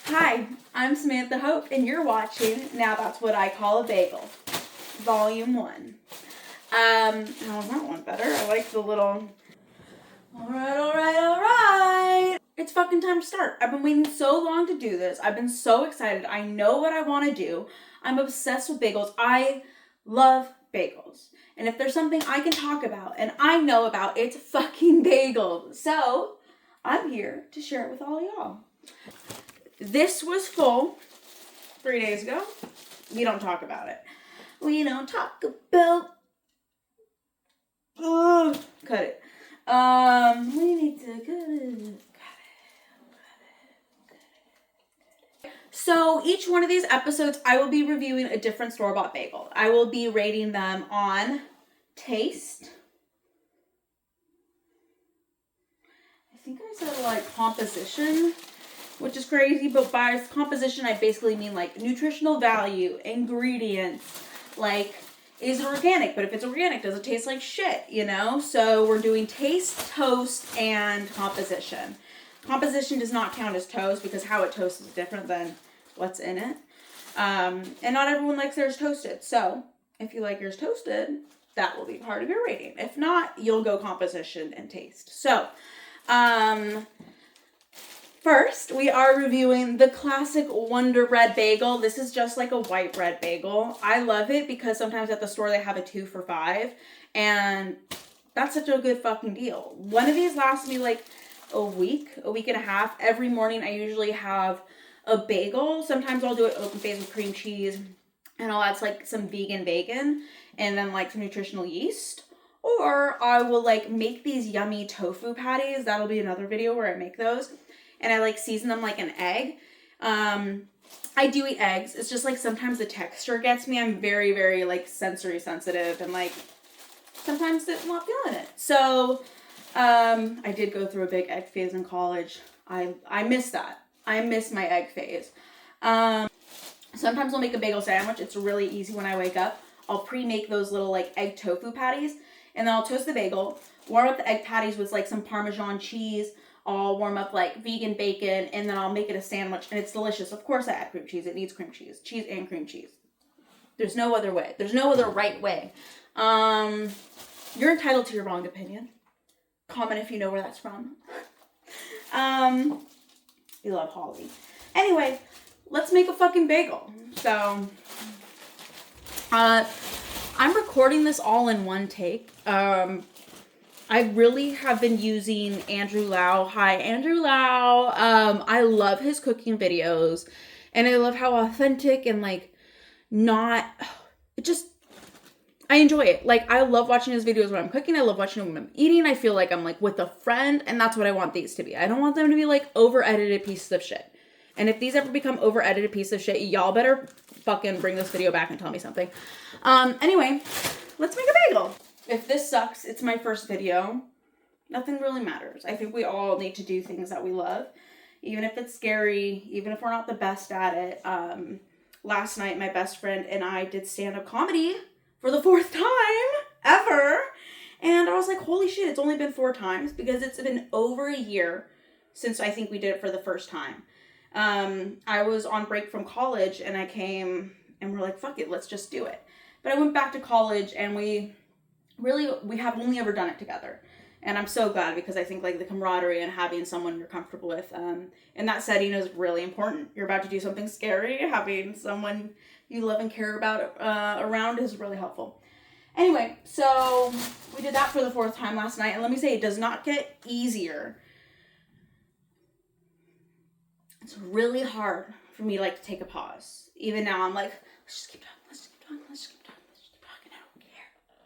Hi, I'm Samantha Hope, and you're watching Now That's What I Call a Bagel, Volume 1. Oh, that one better. I like the little... Alright. It's fucking time to start. I've been waiting so long to do this. I've been so excited. I know what I want to do. I'm obsessed with bagels. I love bagels. And if there's something I can talk about and I know about, it's fucking bagels. So, I'm here to share it with all y'all. This was full 3 days ago. We don't talk about it. We don't talk about... cut it. We need to cut it. So each one of these episodes, I will be reviewing a different store-bought bagel. I will be rating them on taste. I think I said like composition, which is crazy, but by composition, I basically mean like nutritional value, ingredients, like is it organic? But if it's organic, does it taste like shit, you know? So we're doing taste, toast, and composition. Composition does not count as toast because how it toasts is different than what's in it. And not everyone likes theirs toasted. So if you like yours toasted, that will be part of your rating. If not, you'll go composition and taste. So, first, we are reviewing the classic Wonder Bread Bagel. This is just like a white bread bagel. I love it because sometimes at the store they have a 2 for $5. And that's such a good fucking deal. One of these lasts me like a week and a half. Every morning I usually have a bagel. Sometimes I'll do it open faced with cream cheese. And I'll add like some vegan bacon. And then like some nutritional yeast. Or I will like make these yummy tofu patties. That'll be another video where I make those. And I like season them like an egg. I do eat eggs. It's just like sometimes the texture gets me. I'm very, very like sensory sensitive and like sometimes I'm not feeling it. So I did go through a big egg phase in college. I miss that. I miss my egg phase. Sometimes I'll make a bagel sandwich. It's really easy when I wake up. I'll pre-make those little like egg tofu patties and then I'll toast the bagel, warm up the egg patties with like some Parmesan cheese. I'll warm up like vegan bacon and then I'll make it a sandwich and it's delicious. Of course I add cream cheese. It needs cream cheese. Cheese and cream cheese. There's no other way. There's no other right way. You're entitled to your wrong opinion. Comment if you know where that's from. You love Holly. Anyway, let's make a fucking bagel. So, I'm recording this all in one take. I really have been using Andrew Lau. Hi, Andrew Lau. I love his cooking videos. And I love how authentic and, like, I enjoy it. Like, I love watching his videos when I'm cooking. I love watching them when I'm eating. I feel like I'm, like, with a friend. And that's what I want these to be. I don't want them to be, like, over-edited pieces of shit. And if these ever become over-edited pieces of shit, y'all better fucking bring this video back and tell me something. Anyway, let's make a bagel. If this sucks, it's my first video. Nothing really matters. I think we all need to do things that we love. Even if it's scary, even if we're not the best at it. Last night, my best friend and I did stand-up comedy for the 4th time ever. And I was like, holy shit, it's only been 4 times because it's been over a year since I think we did it for the first time. I was on break from college and I came and we're like, fuck it, let's just do it. But I went back to college and we have only ever done it together. And I'm so glad because I think like the camaraderie and having someone you're comfortable with in that setting is really important. You're about to do something scary. Having someone you love and care about around is really helpful. Anyway, so we did that for the 4th time last night. And let me say, it does not get easier. It's really hard for me like to take a pause. Even now I'm like, let's just keep talking. I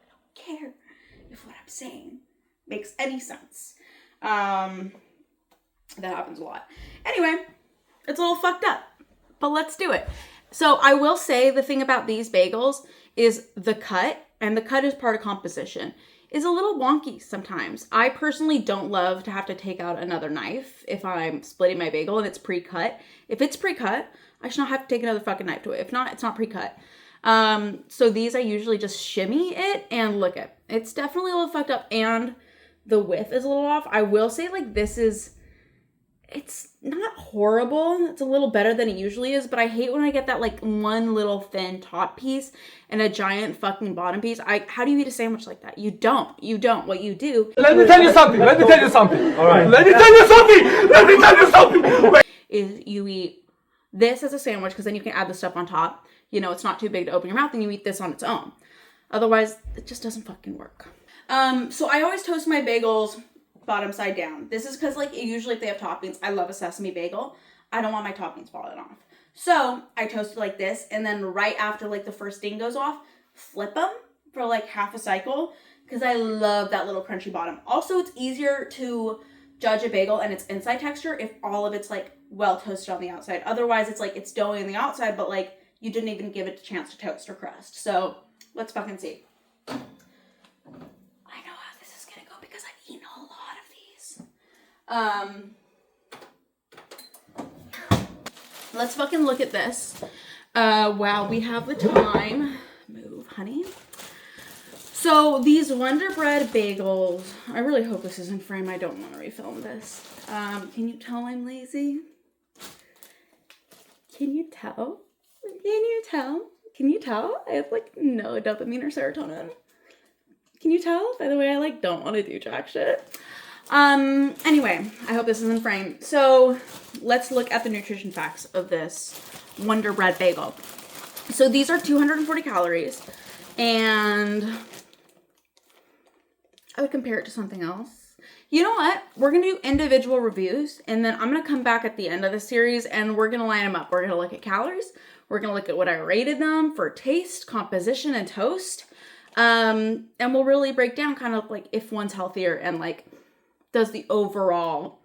don't care if what I'm saying makes any sense. That happens a lot. Anyway, it's a little fucked up, but let's do it. So I will say the thing about these bagels is the cut, and the cut is part of composition, is a little wonky sometimes. I personally don't love to have to take out another knife if I'm splitting my bagel and it's pre-cut. If it's pre-cut, I should not have to take another fucking knife to it. If not, it's not pre-cut. So these I usually just shimmy it and look at. It's definitely a little fucked up and the width is a little off. I will say like this is it's not horrible. It's a little better than it usually is, but I hate when I get that like one little thin top piece and a giant fucking bottom piece. How do you eat a sandwich like that? You don't. What you do. Let me tell you something. All right. Let me tell you something. Is you eat this as a sandwich because then you can add the stuff on top. You know, it's not too big to open your mouth, and you eat this on its own. Otherwise, it just doesn't fucking work. So I always toast my bagels bottom side down. This is because like usually if they have toppings, I love a sesame bagel. I don't want my toppings falling off. So I toast it like this, and then right after like the first ding goes off, flip them for like half a cycle because I love that little crunchy bottom. Also, it's easier to judge a bagel and its inside texture if all of it's like well toasted on the outside. Otherwise, it's like it's doughy on the outside, but like you didn't even give it a chance to toast or crust. So let's fucking see. I know how this is gonna go because I've eaten a lot of these. Let's fucking look at this. Wow, we have the time. Move, honey. So these Wonder Bread bagels, I really hope this is in frame. I don't want to refilm this. Can you tell I'm lazy? Can you tell? Can you tell? Can you tell? I have like no dopamine or serotonin. Can you tell? By the way, I like don't want to do jack shit. Anyway, I hope this is in frame. So let's look at the nutrition facts of this Wonder Bread bagel. So these are 240 calories, and I would compare it to something else. You know what? We're going to do individual reviews, and then I'm going to come back at the end of the series, and we're going to line them up. We're going to look at calories. We're going to look at what I rated them for taste, composition, and toast. And we'll really break down kind of like if one's healthier and like does the overall,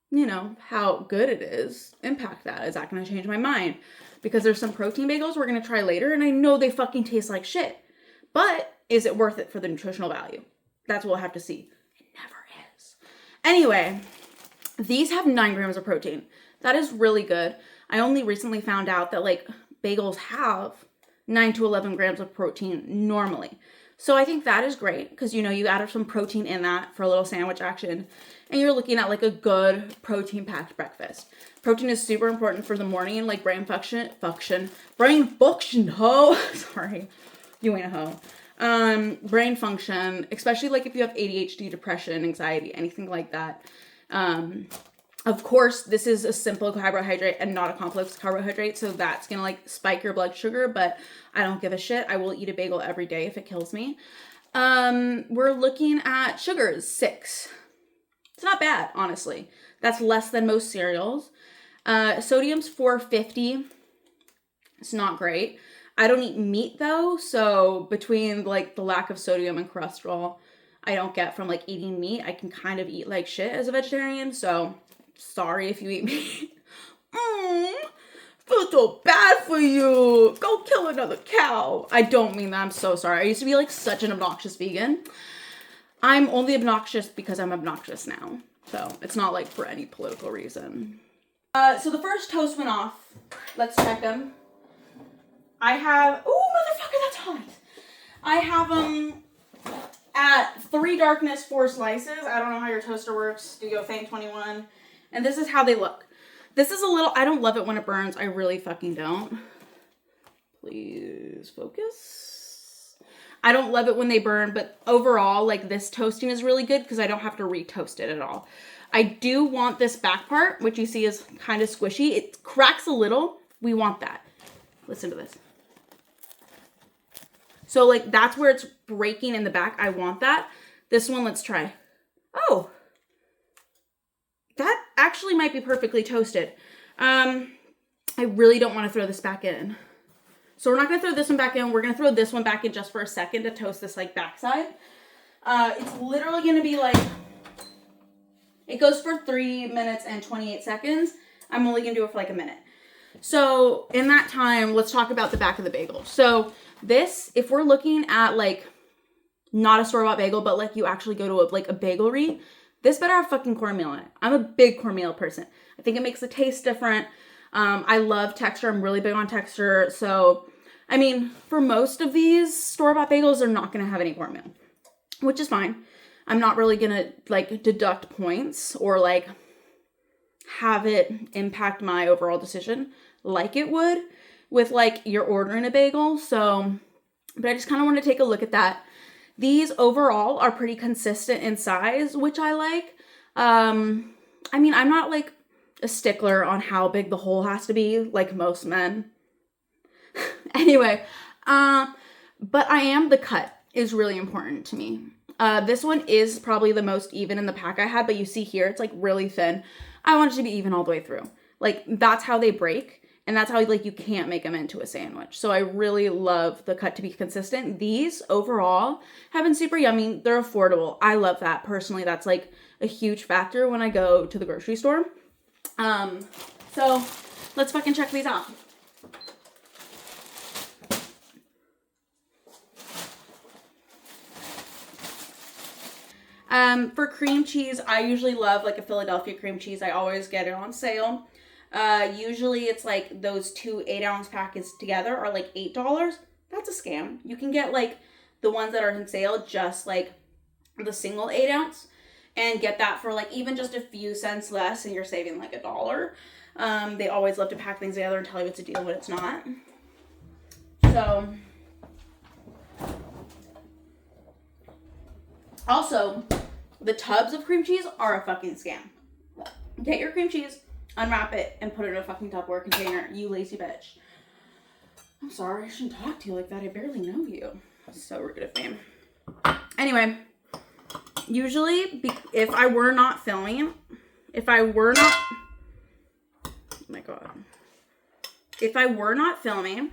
you know, how good it is impact that. Is that going to change my mind? Because there's some protein bagels we're going to try later, and I know they fucking taste like shit. But is it worth it for the nutritional value? That's what we'll have to see. It never is. Anyway, these have 9 grams of protein. That is really good. I only recently found out that like bagels have 9 to 11 grams of protein normally. So I think that is great because, you know, you added some protein in that for a little sandwich action, and you're looking at like a good protein packed breakfast. Protein is super important for the morning, like brain function, sorry, you ain't a hoe. Brain function, especially like if you have ADHD, depression, anxiety, anything like that. Of course, this is a simple carbohydrate and not a complex carbohydrate, so that's gonna like spike your blood sugar, but I don't give a shit. I will eat a bagel every day if it kills me. We're looking at sugars, 6. It's not bad, honestly. That's less than most cereals. Sodium's 450. It's not great. I don't eat meat though, so between like the lack of sodium and cholesterol I don't get from like eating meat, I can kind of eat like shit as a vegetarian, so sorry if you eat meat. Feel so bad for you. Go kill another cow. I don't mean that. I'm so sorry. I used to be like such an obnoxious vegan. I'm only obnoxious because I'm obnoxious now. So it's not like for any political reason. So the first toast went off. Let's check them. I have, oh motherfucker, that's hot. I have them at 3 darkness, 4 slices. I don't know how your toaster works. Studio Fame 21. And this is how they look. This is a little, I don't love it when it burns. I really fucking don't. Please focus. I don't love it when they burn, but overall, like this toasting is really good because I don't have to re-toast it at all. I do want this back part, which you see is kind of squishy. It cracks a little. We want that. Listen to this. So like that's where it's breaking in the back. I want that. This one, let's try. Oh. That actually might be perfectly toasted. I really don't want to throw this back in. So we're not going to throw this one back in. We're going to throw this one back in just for a second to toast this like backside. It's literally going to be like, it goes for 3 minutes and 28 seconds. I'm only going to do it for like a minute. So in that time, let's talk about the back of the bagel. So this, if we're looking at like, not a store-bought bagel, but like you actually go to a bagelry, this better have fucking cornmeal in it. I'm a big cornmeal person. I think it makes the taste different. I love texture. I'm really big on texture. So, I mean, for most of these store-bought bagels, they're not going to have any cornmeal, which is fine. I'm not really going to like deduct points or like have it impact my overall decision like it would with like you're ordering a bagel. So, but I just kind of want to take a look at that. These overall are pretty consistent in size, which I like. I mean, I'm not like a stickler on how big the hole has to be, like most men. Anyway, but the cut is really important to me. This one is probably the most even in the pack I had, but you see here, it's like really thin. I want it to be even all the way through. Like that's how they break. And that's how like you can't make them into a sandwich. So I really love the cut to be consistent. These overall have been super yummy. They're affordable. I love that. Personally, that's like a huge factor when I go to the grocery store. So let's fucking check these out. For cream cheese, I usually love like a Philadelphia cream cheese. I always get it on sale. Usually it's like those 2 8-ounce packets together are like $8. That's a scam. You can get like the ones that are in sale, just like the single 8-ounce, and get that for like even just a few cents less, and you're saving like $1. They always love to pack things together and tell you it's a deal when it's not. So also, the tubs of cream cheese are a fucking scam. Get your cream cheese, unwrap it, and put it in a fucking Tupperware container, you lazy bitch. I'm sorry, I shouldn't talk to you like that. I barely know you. So rude of me. Anyway, usually, if I were not filming, oh my God. If I were not filming,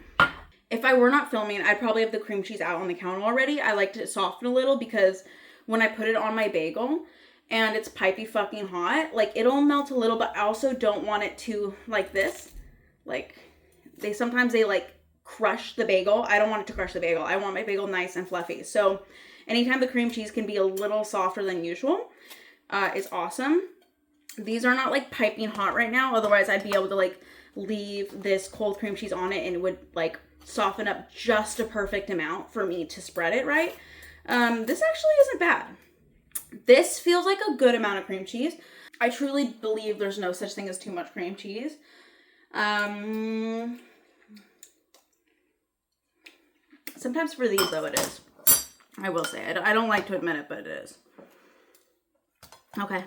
I'd probably have the cream cheese out on the counter already. I like to soften a little because when I put it on my bagel and it's pipey fucking hot, like it'll melt a little, but I also don't want it to like this. Like sometimes they like crush the bagel. I don't want it to crush the bagel. I want my bagel nice and fluffy. So anytime the cream cheese can be a little softer than usual, is awesome. These are not like piping hot right now. Otherwise I'd be able to like leave this cold cream cheese on it and it would like soften up just a perfect amount for me to spread it right. This actually isn't bad. This feels like a good amount of cream cheese. I truly believe there's no such thing as too much cream cheese. Sometimes for these though it is. I will say. I don't like to admit it, but it is. Okay.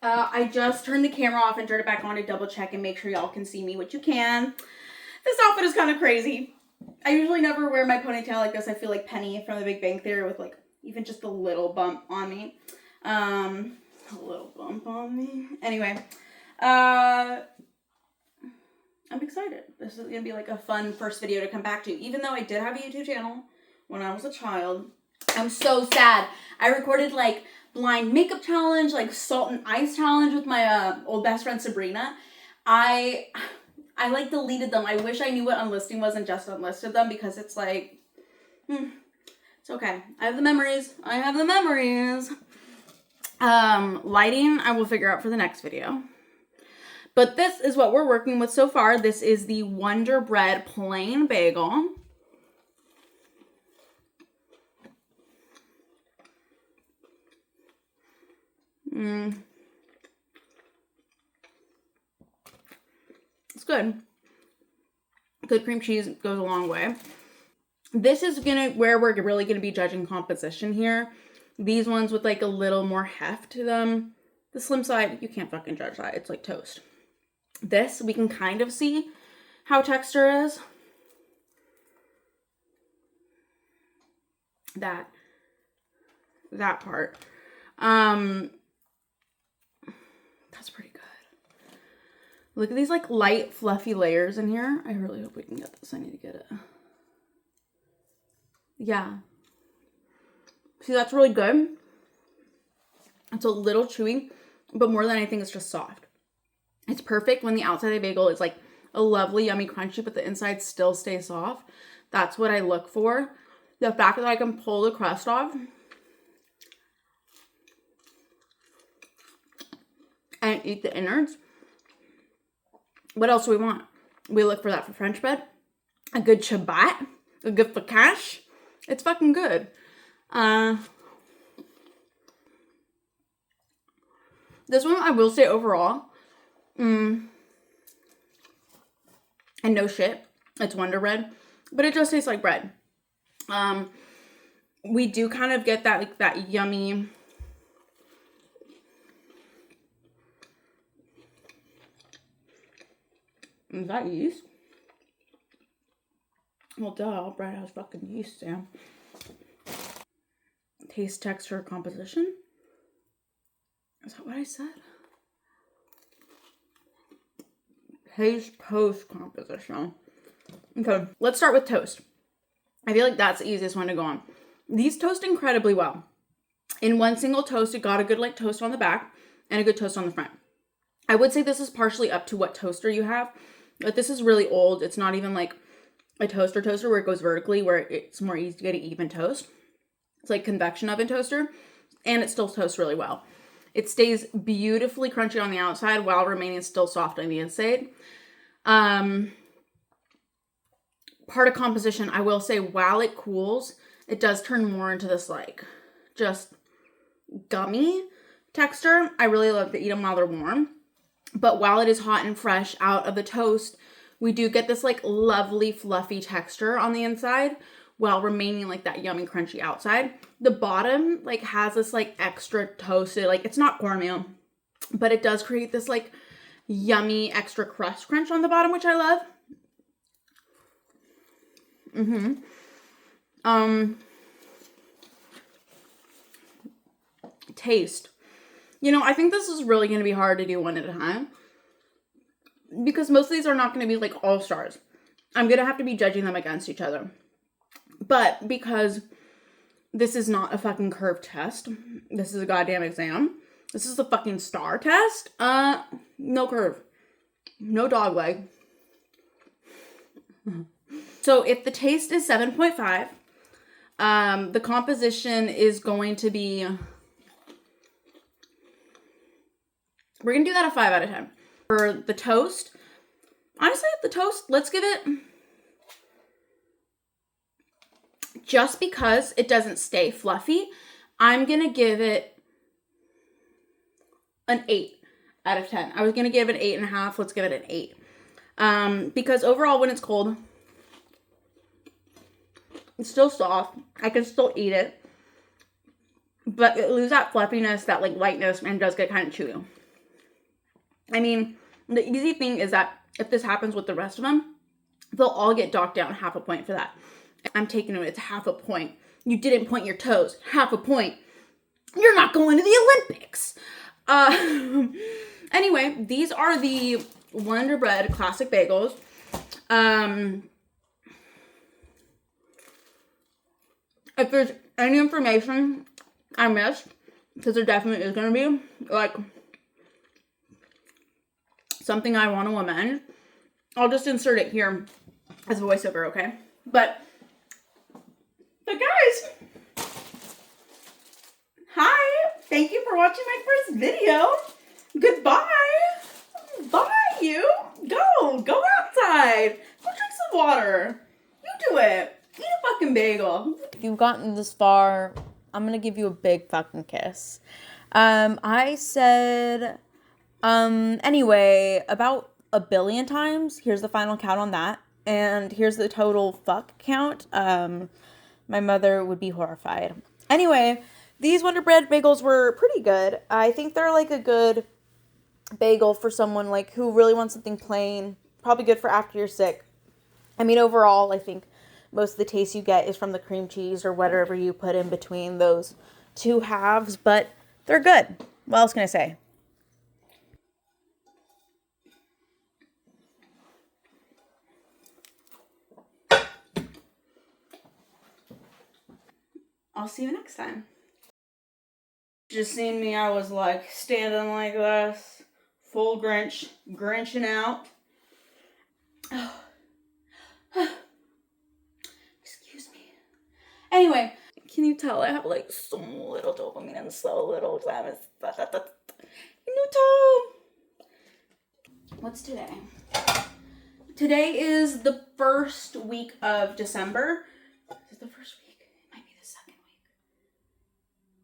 I just turned the camera off and turned it back on to double check and make sure y'all can see me, which you can. This outfit is kind of crazy. I usually never wear my ponytail like this. I feel like Penny from The Big Bang Theory with like even just a little bump on me. A little bump on me. Anyway, I'm excited. This is gonna be like a fun first video to come back to. Even though I did have a YouTube channel when I was a child, I'm so sad. I recorded like blind makeup challenge, like salt and ice challenge with my old best friend Sabrina. I like deleted them. I wish I knew what unlisting was and just unlisted them because it's like, it's okay. I have the memories. Lighting, I will figure out for the next video. But this is what we're working with so far. This is the Wonder Bread plain bagel. It's good. Good cream cheese goes a long way. This is where we're really gonna be judging composition here. These ones with like a little more heft to them. The slim side, you can't fucking judge that. It's like toast. This, we can kind of see how texture is. That part. That's pretty good. Look at these like light fluffy layers in here. I really hope we can get this. I need to get it. Yeah. See, that's really good. It's a little chewy, but more than anything, it's just soft. It's perfect when the outside of the bagel is like a lovely, yummy, crunchy, but the inside still stays soft. That's what I look for. The fact that I can pull the crust off and eat the innards. What else do we want? We look for that for French bread. A good ciabatte. A good focaccia. It's fucking good. This one, I will say overall, and no shit, it's Wonder Bread, but it just tastes like bread. We do kind of get that, like, that yummy, is that yeast? Well, duh, all bread has fucking yeast, Sam. Taste, texture, composition. Is that what I said? Taste, toast, composition. Okay, let's start with toast. I feel like that's the easiest one to go on. These toast incredibly well. In one single toast, it got a good like toast on the back and a good toast on the front. I would say this is partially up to what toaster you have, but this is really old. It's not even like a toaster where it goes vertically, where it's more easy to get an even toast. It's like convection oven toaster, and it still toasts really well. It stays beautifully crunchy on the outside while remaining still soft on the inside. Part of composition, I will say, while it cools, it does turn more into this like just gummy texture. I really love to eat them while they're warm. But while it is hot and fresh out of the toast, we do get this like lovely fluffy texture on the inside while remaining like that yummy crunchy outside. The bottom like has this like extra toasted, like it's not cornmeal, but it does create this like yummy extra crunch on the bottom, which I love. Taste. You know, I think this is really going to be hard to do one at a time because most of these are not going to be like all stars. I'm going to have to be judging them against each other. But because this is not a fucking curve test, this is a goddamn exam. This is a fucking star test. No curve. No dog leg. So if the taste is 7.5, the composition is going to be, we're going to do that a 5 out of 10. For the toast, honestly, the toast, let's give it, just because it doesn't stay fluffy, I'm going to give it an 8 out of 10. I was going to give it 8.5. Let's give it an 8. Because overall, when it's cold, it's still soft. I can still eat it. But it loses that fluffiness, that like lightness, and does get kind of chewy. I mean, the easy thing is that if this happens with the rest of them, they'll all get docked down half a point for that. I'm taking it, it's half a point. You didn't point your toes, half a point. You're not going to the Olympics. Anyway, these are the Wonder Bread Classic Bagels. If there's any information I missed, because there definitely is going to be, like, something I want to amend, I'll just insert it here as a voiceover, okay? But guys, hi! Thank you for watching my first video. Goodbye! Bye, you! Go outside! Go drink some water! You do it! Eat a fucking bagel. If you've gotten this far, I'm gonna give you a big fucking kiss. I said, anyway, about a billion times. Here's the final count on that. And here's the total fuck count. My mother would be horrified. Anyway, these Wonder Bread bagels were pretty good. I think they're like a good bagel for someone like who really wants something plain. Probably good for after you're sick. I mean, overall, I think most of the taste you get is from the cream cheese or whatever you put in between those two halves, but they're good. What else can I say? I'll see you next time. Just seen me, I was like standing like this, full grinching out. Excuse me. Anyway, can you tell I have like so little dopamine and so little time? What's today? Today is the first week of December. Is it the first week? It might be the second week.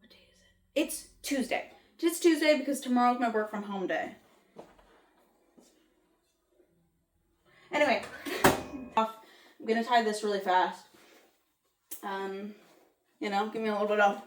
What day is it? It's Tuesday. It's Tuesday because tomorrow's my work from home day. Anyway, I'm gonna tie this really fast. You know, give me a little bit of